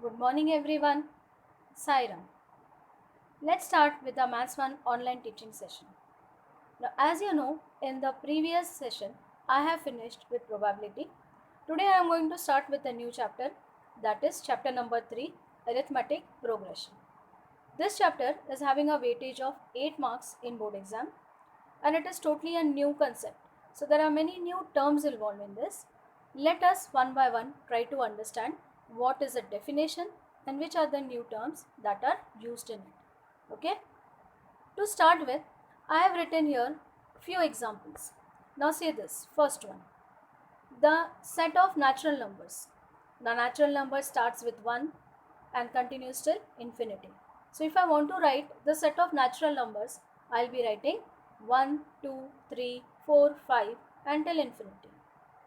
Good morning everyone. Sairam. Let's start with the Maths 1 online teaching session. Now as you know, in the previous session I have finished with probability. Today I am going to start with a new chapter, that is chapter number 3, arithmetic progression. This chapter is having a weightage of 8 marks in board exam and it is totally a new concept. So there are many new terms involved in this. Let us one by one try to understand what is the definition and which are the new terms that are used in it. Okay. To start with, I have written here few examples. Now see this first one. The set of natural numbers. The natural number starts with 1 and continues till infinity. So if I want to write the set of natural numbers, I'll be writing 1, 2, 3, 4, 5 until infinity.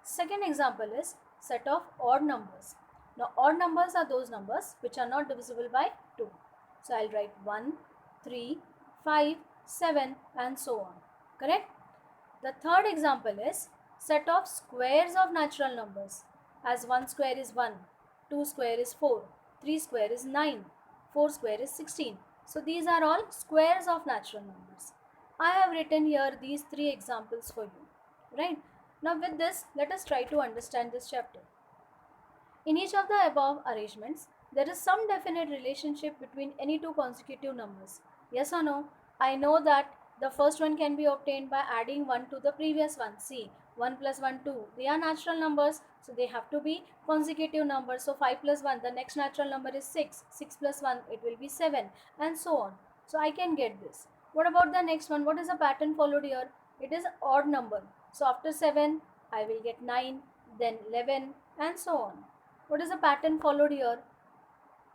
Second example is set of odd numbers. Now odd numbers are those numbers which are not divisible by 2. So I'll write 1, 3, 5, 7 and so on. Correct? The third example is set of squares of natural numbers, as 1 square is 1, 2 square is 4, 3 square is 9, 4 square is 16. So these are all squares of natural numbers. I have written here these three examples for you. Right? Now with this, let us try to understand this chapter. In each of the above arrangements, there is some definite relationship between any two consecutive numbers. Yes or no? I know that the first one can be obtained by adding 1 to the previous one. See, 1 plus 1, 2. They are natural numbers, so they have to be consecutive numbers. So 5 plus 1, the next natural number is 6. 6 plus 1, it will be 7 and so on. So I can get this. What about the next one? What is the pattern followed here? It is odd number. So after 7, I will get 9, then 11 and so on. What is the pattern followed here?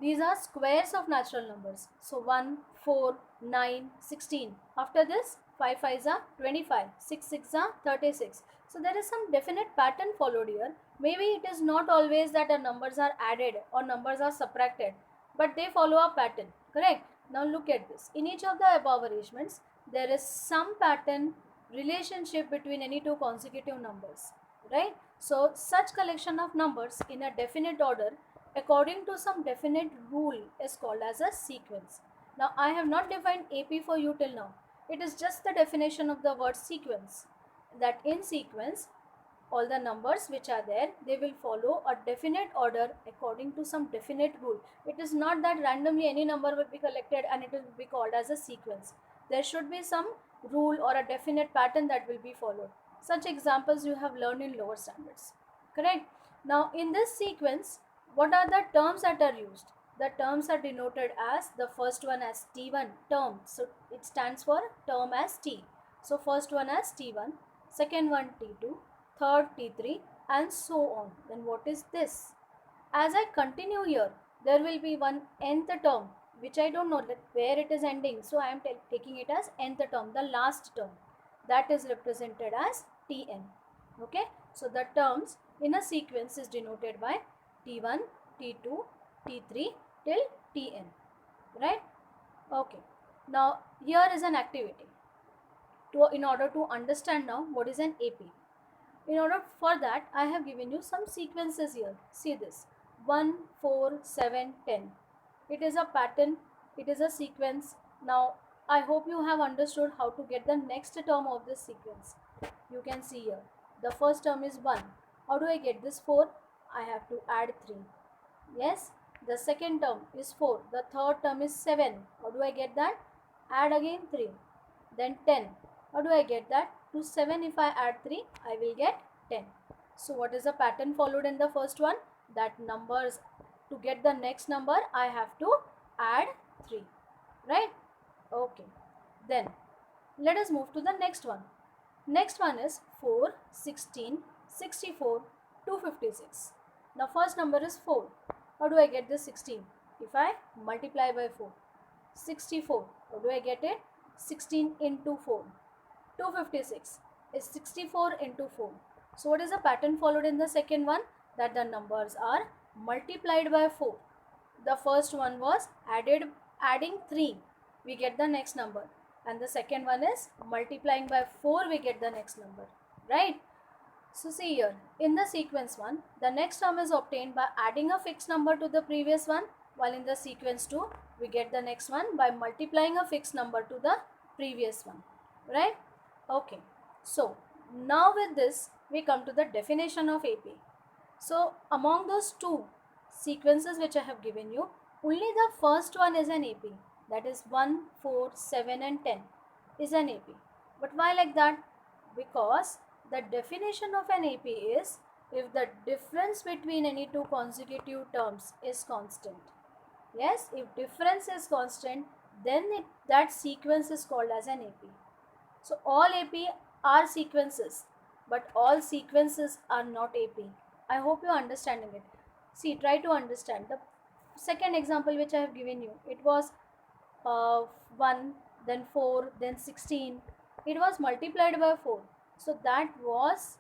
These are squares of natural numbers. So 1, 4, 9, 16. After this, 5 5s are 25, 6 6 are 36. So there is some definite pattern followed here. Maybe it is not always that the numbers are added or numbers are subtracted, but they follow a pattern. Correct? Now look at this. In each of the above arrangements, there is some pattern relationship between any two consecutive numbers. Right? So such collection of numbers in a definite order according to some definite rule is called as a sequence. Now I have not defined AP for you till now. It is just the definition of the word sequence, that in sequence all the numbers which are there, they will follow a definite order according to some definite rule. It is not that randomly any number will be collected and it will be called as a sequence. There should be some rule or a definite pattern that will be followed. Such examples you have learned in lower standards. Correct? Now in this sequence, what are the terms that are used? The terms are denoted as, the first one as T1 term. So it stands for term as T. So first one as T1, second one T2, third T3 and so on. Then what is this? As I continue here, there will be one nth term which I don't know where it is ending. So I am taking it as nth term, the last term. That is represented as Tn. Okay. So the terms in a sequence is denoted by T1, T2, T3 till Tn. Right? Okay. Now here is an activity. In order to understand now what is an AP. In order for that, I have given you some sequences here. See this. 1, 4, 7, 10. It is a pattern. It is a sequence. Now, I hope you have understood how to get the next term of this sequence. You can see here. The first term is 1. How do I get this 4? I have to add 3. Yes. The second term is 4. The third term is 7. How do I get that? Add again 3. Then 10. How do I get that? To 7 if I add 3, I will get 10. So what is the pattern followed in the first one? That numbers, to get the next number, I have to add 3. Right? Okay. Then let us move to the next one. Next one is 4, 16, 64, 256. Now first number is 4. How do I get this 16? If I multiply by 4. 64. How do I get it? 16 into 4. 256 is 64 into 4. So what is the pattern followed in the second one? That the numbers are multiplied by 4. The first one was adding 3. We get the next number. And the second one is multiplying by 4. We get the next number. Right? So see here, in the sequence 1, the next term is obtained by adding a fixed number to the previous one, while in the sequence 2, we get the next one by multiplying a fixed number to the previous one, right? Okay, so now with this, we come to the definition of AP. So among those two sequences which I have given you, only the first one is an AP, that is 1, 4, 7 and 10 is an AP. But why like that? Because the definition of an AP is if the difference between any two consecutive terms is constant. Yes, if difference is constant, then that sequence is called as an AP. So all AP are sequences, but all sequences are not AP. I hope you are understanding it. See, try to understand. The second example which I have given you, it was 1, then 4, then 16. It was multiplied by 4. So that was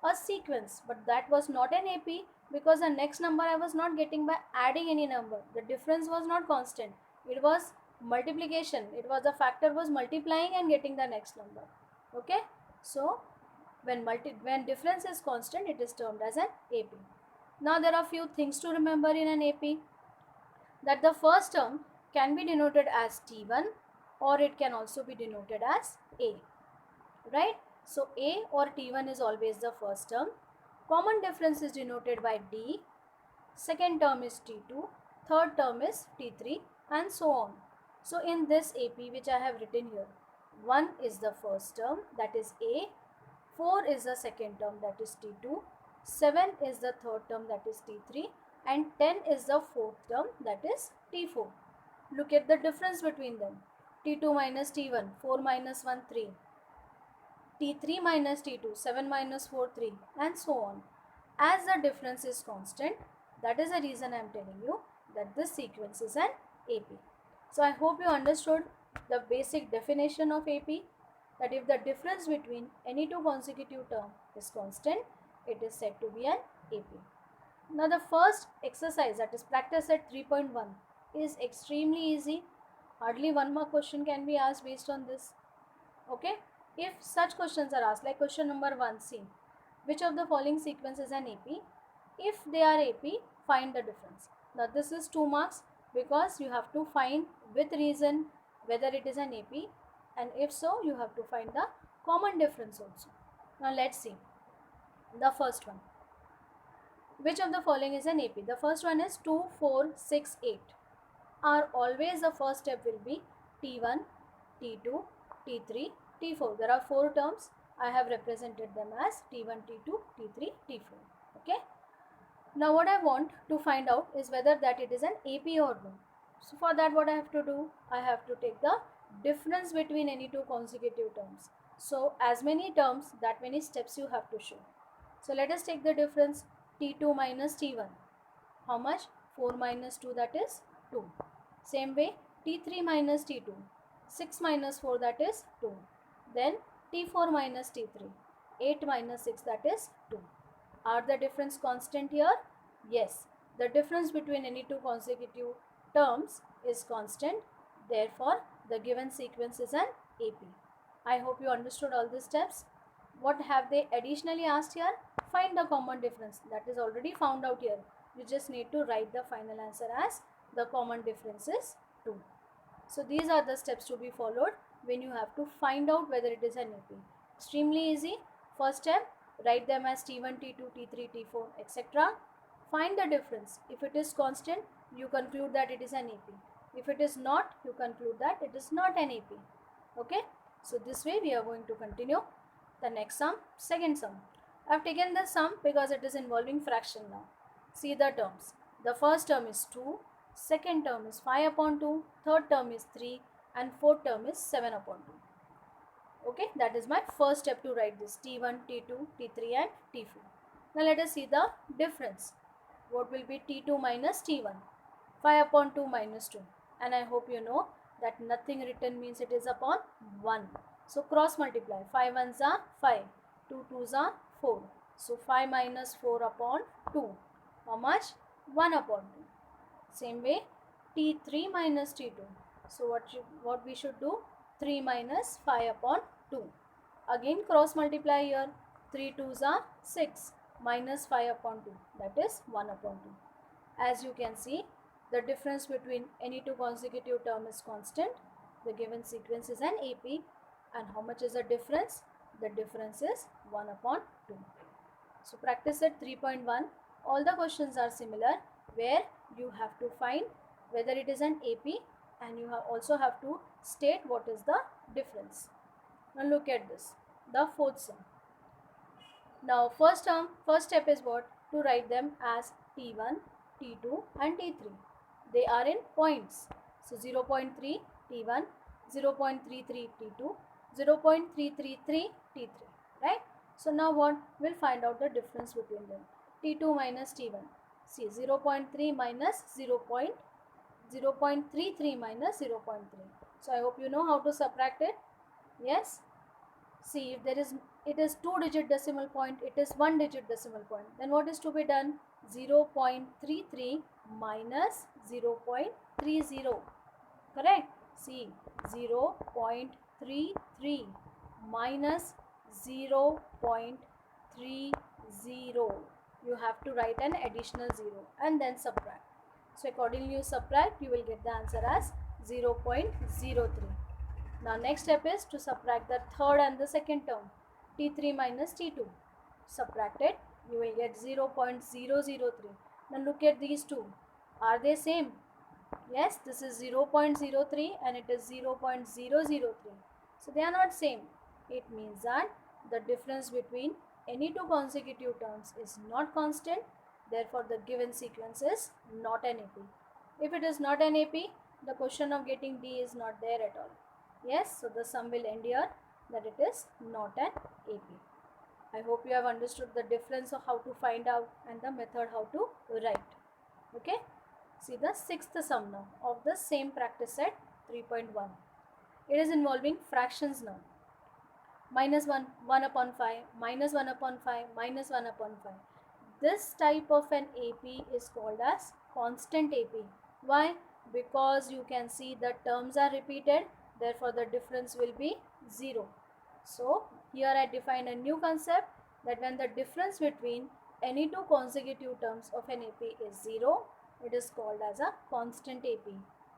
a sequence, but that was not an AP because the next number I was not getting by adding any number. The difference was not constant. It was multiplication. It was the factor was multiplying and getting the next number. Okay, so when difference is constant, it is termed as an AP. Now there are few things to remember in an AP, that the first term can be denoted as T1 or it can also be denoted as A, right? So A or T1 is always the first term. Common difference is denoted by D, second term is T2, third term is T3 and so on. So in this AP which I have written here, 1 is the first term, that is A, 4 is the second term, that is T2, 7 is the third term, that is T3 and 10 is the fourth term, that is T4. Look at the difference between them. T2 minus T1, 4 minus 1, 3. T3 minus T2, 7 minus 4, 3 and so on. As the difference is constant, that is the reason I am telling you that this sequence is an AP. So I hope you understood the basic definition of AP, that if the difference between any two consecutive terms is constant, it is said to be an AP. Now the first exercise, that is practice set 3.1, is extremely easy. Hardly one more question can be asked based on this. Okay, if such questions are asked, like question number 1, see which of the following sequence is an AP. If they are AP, find the difference. Now this is 2 marks because you have to find with reason whether it is an AP, and if so, you have to find the common difference also. Now let's see the first one. Which of the following is an AP? The first one is 2, 4, 6, 8. Are always the first step will be T1, T2, T3, T4. There are 4 terms. I have represented them as T1, T2, T3, T4. Okay. Now what I want to find out is whether that it is an AP or no. So for that what I have to do? I have to take the difference between any two consecutive terms. So as many terms, that many steps you have to show. So let us take the difference. T2 minus T1. How much? 4 minus 2, that is 2. Same way T3 minus T2. 6 minus 4, that is 2. Then T4 minus T3. 8 minus 6, that is 2. Are the difference constant here? Yes. The difference between any two consecutive terms is constant. Therefore, the given sequence is an AP. I hope you understood all the steps. What have they additionally asked here? Find the common difference. That is already found out here. You just need to write the final answer as the common difference is 2. So these are the steps to be followed when you have to find out whether it is an AP. Extremely easy. First step, write them as T1, T2, T3, T4, etc. Find the difference. If it is constant, you conclude that it is an AP. If it is not, you conclude that it is not an AP. Okay. So this way we are going to continue. The next sum, second sum. I have taken this sum because it is involving fraction now. See the terms. The first term is 2, second term is 5 upon 2, third term is 3 and fourth term is 7 upon 2. Okay, that is my first step to write this T1, T2, T3 and T4. Now let us see the difference. What will be T2 minus T1? 5 upon 2 minus 2. And I hope you know that nothing written means it is upon 1. So cross multiply. 5 ones are 5. 2 twos are 4. So 5 minus 4 upon 2. How much? 1 upon 2. Same way T3 minus T2. So what we should do? 3 minus 5 upon 2. Again cross multiply here. 3 2s are 6 minus 5 upon 2, that is 1 upon 2. As you can see, the difference between any two consecutive term is constant. The given sequence is an AP, and how much is the difference? The difference is 1 upon 2. So practice at 3.1. All the questions are similar, where you have to find whether it is an AP, and you also have to state what is the difference. Now look at this, the fourth sum. Now first step is what? To write them as T1, T2 and T3. They are in points. So 0.3 T1, 0.33 T2, 0.333 T3, right? So now what? We'll find out the difference between them. T2 minus T1. See, 0.3 minus 0.33 minus 0.3. So I hope you know how to subtract it. Yes? See, if it is 2-digit decimal point, it is 1-digit decimal point. Then what is to be done? 0.33 minus 0.30. Correct? See, 0.33 minus 0.30. You have to write an additional 0 and then subtract. So accordingly you subtract, you will get the answer as 0.03. Now next step is to subtract the third and the second term, T3 minus T2. Subtract it, you will get 0.003. Now look at these two. Are they same? Yes, this is 0.03 and it is 0.003. So they are not same. It means that the difference between any two consecutive terms is not constant. Therefore, the given sequence is not an AP. If it is not an AP, the question of getting D is not there at all. Yes, so the sum will end here that it is not an AP. I hope you have understood the difference of how to find out and the method how to write. Okay. See the sixth sum now of the same practice set 3.1. It is involving fractions now. Minus 1 upon 5, minus 1 upon 5, minus 1 upon 5. This type of an AP is called as constant AP. Why? Because you can see the terms are repeated, therefore the difference will be 0. So here I define a new concept that when the difference between any two consecutive terms of an AP is 0, it is called as a constant AP.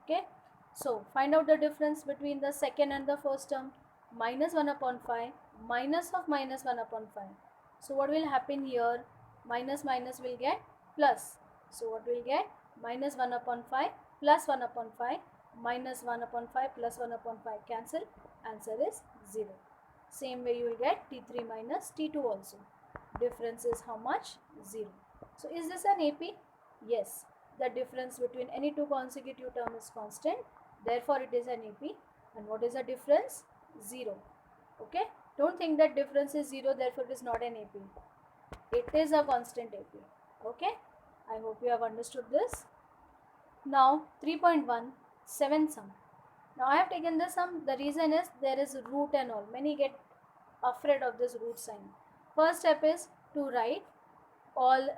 Okay. So find out the difference between the second and the first term. Minus 1 upon 5, minus of minus 1 upon 5. So what will happen here? Minus minus will get plus. So what will get? Minus 1 upon 5 plus 1 upon 5, minus 1 upon 5 plus 1 upon 5 cancel. Answer is 0. Same way you will get T3 minus T2 also. Difference is how much? 0. So is this an AP? Yes. The difference between any two consecutive terms is constant. Therefore it is an AP. And what is the difference? 0. Okay. Don't think that difference is 0, therefore it is not an AP. It is a constant AP. Okay. I hope you have understood this. Now 3.1 7th sum. Now I have taken this sum. The reason is there is root and all. Many get afraid of this root sign. First step is to write all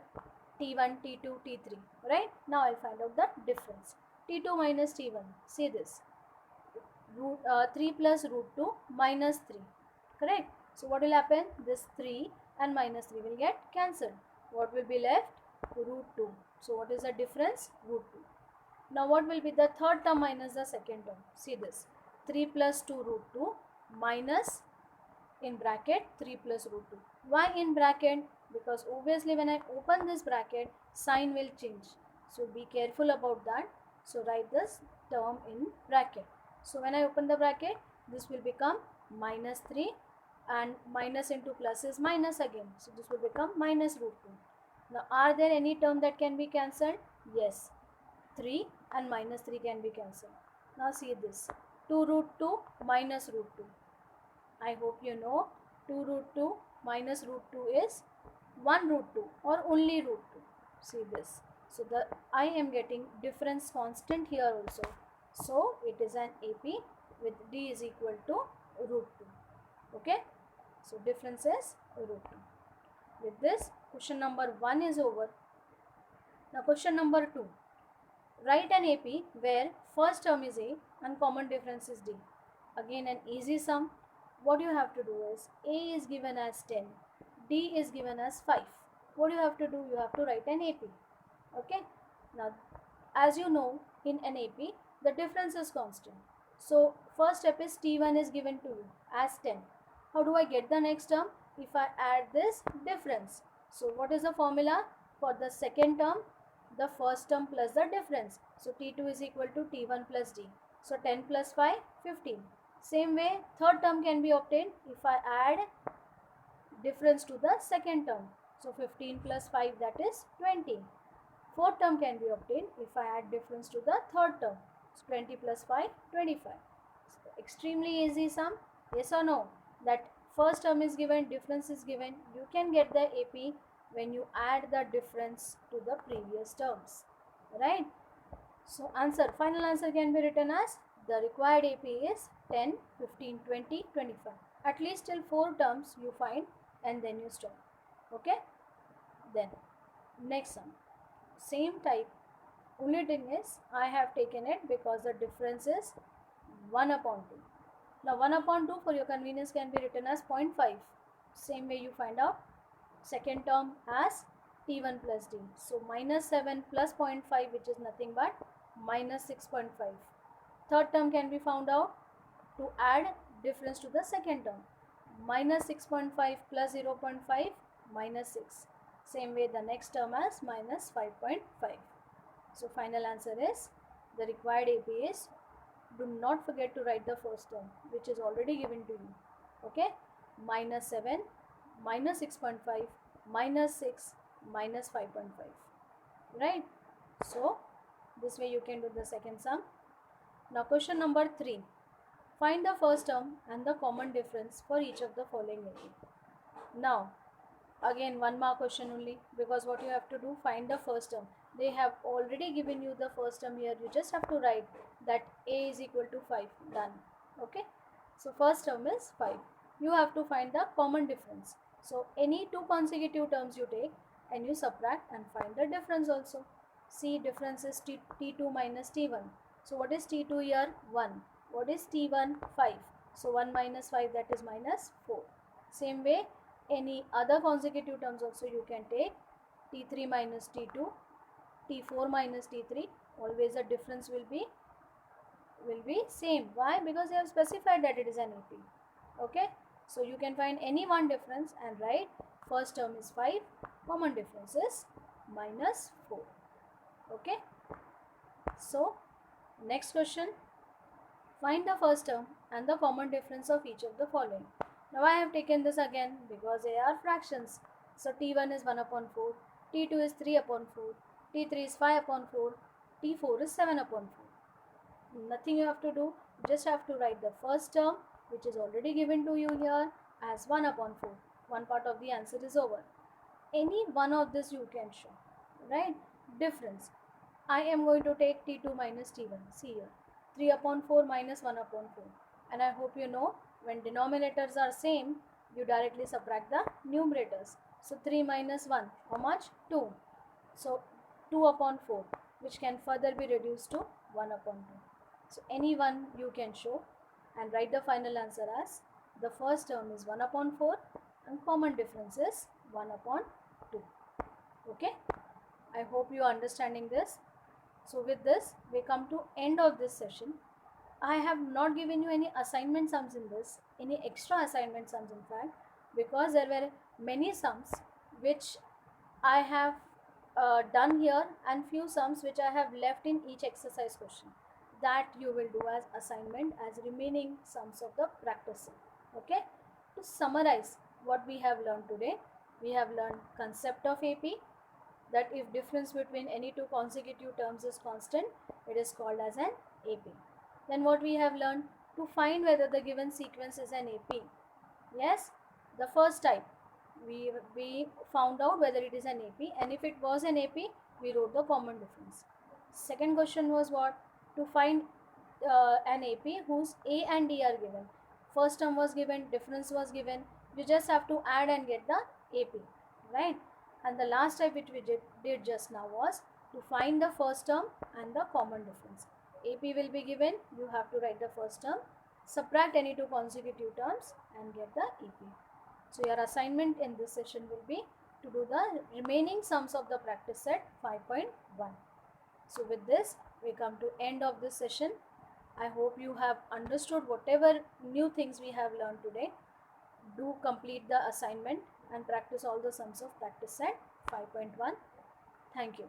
T1, T2, T3. Right. Now I'll find out the difference. T2 minus T1. See this. 3 plus root 2 minus 3. Correct. So what will happen? This 3 and minus 3 will get cancelled. What will be left? Root 2. So what is the difference? Root 2. Now what will be the third term minus the second term? See this. 3 plus 2 root 2 minus in bracket 3 plus root 2. Why in bracket? Because obviously when I open this bracket, sign will change. So be careful about that. So write this term in bracket. So when I open the bracket, this will become minus 3 and minus into plus is minus again. So this will become minus root 2. Now are there any term that can be cancelled? Yes. 3 and minus 3 can be cancelled. Now see this. 2 root 2 minus root 2. I hope you know 2 root 2 minus root 2 is 1 root 2 or only root 2. See this. So I am getting difference constant here also. So it is an AP with D is equal to root 2. Okay. So difference is root 2. With this, question number 1 is over. Now question number 2. Write an AP where first term is A and common difference is D. Again an easy sum. What you have to do is A is given as 10, D is given as 5. What do you have to do? You have to write an AP. Okay. Now, as you know, in an AP, the difference is constant. So, first step is T1 is given to you as 10. How do I get the next term? If I add this difference. So, what is the formula? For the second term, the first term plus the difference. So, T2 is equal to T1 plus D. So, 10 plus 5, 15. Same way, third term can be obtained if I add difference to the second term. So, 15 plus 5, that is 20. Fourth term can be obtained if I add difference to the third term. So 20 plus 5, 25. So extremely easy sum. Yes or no? That first term is given, difference is given. You can get the AP when you add the difference to the previous terms. Right? So answer, final answer can be written as the required AP is 10, 15, 20, 25. At least till 4 terms you find and then you stop. Okay? Then next sum. Same type, only thing is I have taken it because the difference is 1 upon 2. Now 1 upon 2 for your convenience can be written as 0.5. Same way you find out second term as T1 plus D. So minus 7 plus 0.5, which is nothing but minus 6.5. Third term can be found out to add difference to the second term. Minus 6.5 plus 0.5 minus 6. Same way the next term as minus 5.5. So final answer is the required AP is, do not forget to write the first term which is already given to you. Okay, minus 7, minus 6.5, minus 6, minus 5.5. Right? So this way you can do the second sum. Now question number 3. Find the first term and the common difference for each of the following AP. Now again 1 mark question only, because what you have to do, find the first term. They have already given you the first term here. You just have to write that A is equal to 5. Done. Okay. So first term is 5. You have to find the common difference. So any 2 consecutive terms you take and you subtract and find the difference also. See, difference is T2 minus T1. So what is T2 here? 1. What is T1? 5. So 1 minus 5, that is minus 4. Same way, any other consecutive terms also you can take. T3 minus T2, T4 minus T3, always the difference will be same. Why? Because they have specified that it is an AP. Okay, so you can find any one difference and write first term is 5, common difference is minus 4. Okay, so next question, find the first term and the common difference of each of the following. Now I have taken this again because they are fractions. So T1 is 1 upon 4, T2 is 3 upon 4, T3 is 5 upon 4, T4 is 7 upon 4. Nothing you have to do, just have to write the first term which is already given to you here as 1 upon 4. One part of the answer is over. Any one of this you can show. Right? Difference. I am going to take T2 minus T1. See here. 3 upon 4 minus 1 upon 4. And I hope you know, when denominators are same, you directly subtract the numerators. So 3 minus 1, how much? 2. So 2 upon 4, which can further be reduced to 1 upon 2. So any one you can show and write the final answer as the first term is 1 upon 4 and common difference is 1 upon 2. Okay, I hope you are understanding this. So with this, we come to end of this session. I have not given you any assignment sums in this, any extra assignment sums in fact, because there were many sums which I have done here and few sums which I have left in each exercise question. That you will do as assignment as remaining sums of the practice. Okay. To summarize what we have learned today, we have learned concept of AP, that if difference between any 2 consecutive terms is constant, it is called as an AP. Then what we have learned, to find whether the given sequence is an AP. Yes, the first type, we found out whether it is an AP, and if it was an AP, we wrote the common difference. Second question was what? To find an AP whose A and D are given. First term was given, difference was given. You just have to add and get the AP, right? And the last type which we did just now was to find the first term and the common difference. AP will be given, you have to write the first term, subtract any 2 consecutive terms and get the AP. So your assignment in this session will be to do the remaining sums of the practice set 5.1. So with this, we come to end of this session. I hope you have understood whatever new things we have learned today. Do complete the assignment and practice all the sums of practice set 5.1. Thank you.